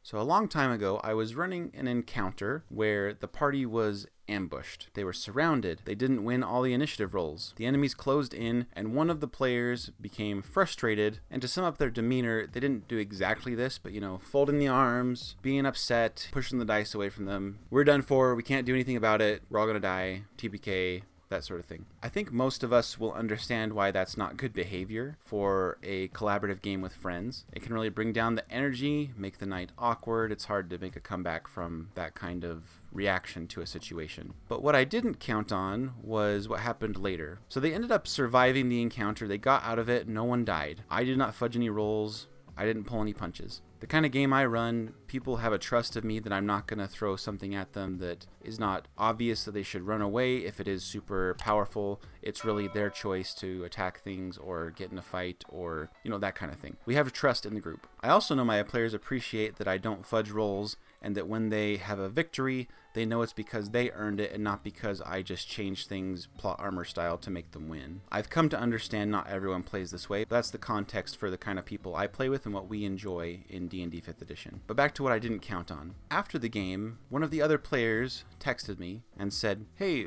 So a long time ago, I was running an encounter where the party was ambushed. They were surrounded. They didn't win all the initiative rolls. The enemies closed in, and one of the players became frustrated. And to sum up their demeanor, they didn't do exactly this, but folding the arms, being upset, pushing the dice away from them. We're done for. We can't do anything about it. We're all gonna die. TPK. That sort of thing. I think most of us will understand why that's not good behavior for a collaborative game with friends. It can really bring down the energy, make the night awkward. It's hard to make a comeback from that kind of reaction to a situation. But what I didn't count on was what happened later. So they ended up surviving the encounter. They got out of it. No one died. I did not fudge any rolls. I didn't pull any punches. The kind of game I run, people have a trust of me that I'm not going to throw something at them that is not obvious that they should run away. If it is super powerful, it's really their choice to attack things or get in a fight or, that kind of thing. We have trust in the group. I also know my players appreciate that I don't fudge rolls and that when they have a victory, they know it's because they earned it and not because I just changed things plot armor style to make them win. I've come to understand not everyone plays this way, but that's the context for the kind of people I play with and what we enjoy in D&D 5th edition. But back to what I didn't count on. After the game, one of the other players texted me and said, "Hey,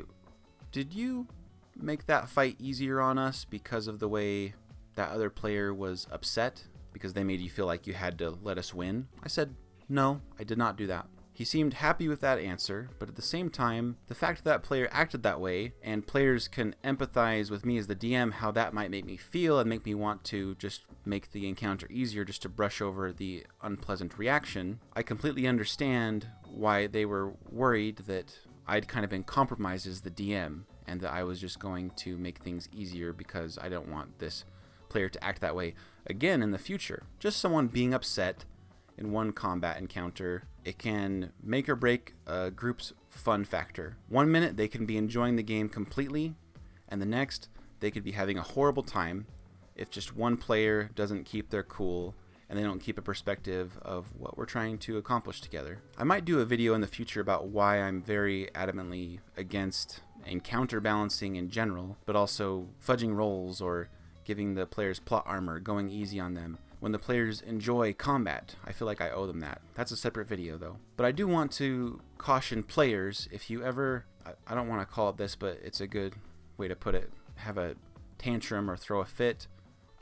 did you make that fight easier on us because of the way that other player was upset? Because they made you feel like you had to let us win?" I said, "No, I did not do that." He seemed happy with that answer, but at the same time, the fact that player acted that way, and players can empathize with me as the DM how that might make me feel and make me want to just make the encounter easier just to brush over the unpleasant reaction, I completely understand why they were worried that I'd kind of been compromised as the DM and that I was just going to make things easier because I don't want this player to act that way again in the future. Just someone being upset in one combat encounter, it can make or break a group's fun factor. 1 minute they can be enjoying the game completely, and the next they could be having a horrible time if just one player doesn't keep their cool and they don't keep a perspective of what we're trying to accomplish together. I might do a video in the future about why I'm very adamantly against encounter balancing in general, but also fudging rolls or giving the players plot armor, going easy on them. When the players enjoy combat, I feel like I owe them that. That's a separate video though. But I do want to caution players, if you ever, I don't want to call it this, but it's a good way to put it, have a tantrum or throw a fit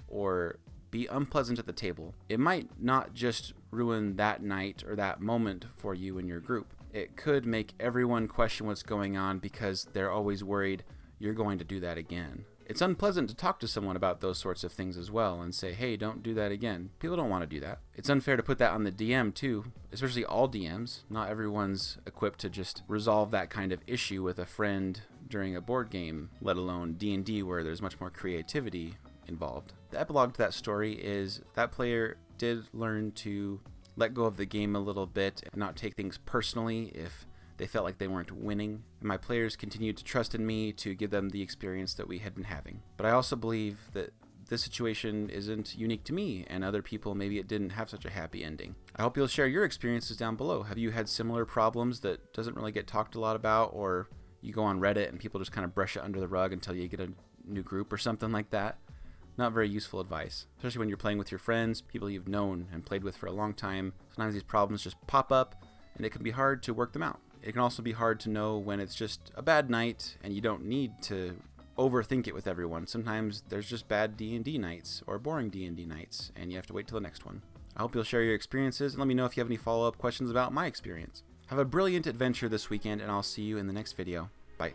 or be unpleasant at the table. It might not just ruin that night or that moment for you and your group. It could make everyone question what's going on because they're always worried you're going to do that again. It's unpleasant to talk to someone about those sorts of things as well and say, "Hey, don't do that again." People don't want to do that. It's unfair to put that on the DM too, especially all DMs. Not everyone's equipped to just resolve that kind of issue with a friend during a board game, let alone D&D where there's much more creativity involved. The epilogue to that story is that player did learn to let go of the game a little bit and not take things personally if they felt like they weren't winning, and my players continued to trust in me to give them the experience that we had been having. But I also believe that this situation isn't unique to me, and other people, maybe it didn't have such a happy ending. I hope you'll share your experiences down below. Have you had similar problems that doesn't really get talked a lot about, or you go on Reddit and people just kind of brush it under the rug until you get a new group or something like that? Not very useful advice, especially when you're playing with your friends, people you've known and played with for a long time. Sometimes these problems just pop up, and it can be hard to work them out. It can also be hard to know when it's just a bad night and you don't need to overthink it with everyone. Sometimes there's just bad D&D nights or boring D&D nights and you have to wait till the next one. I hope you'll share your experiences and let me know if you have any follow-up questions about my experience. Have a brilliant adventure this weekend and I'll see you in the next video. Bye.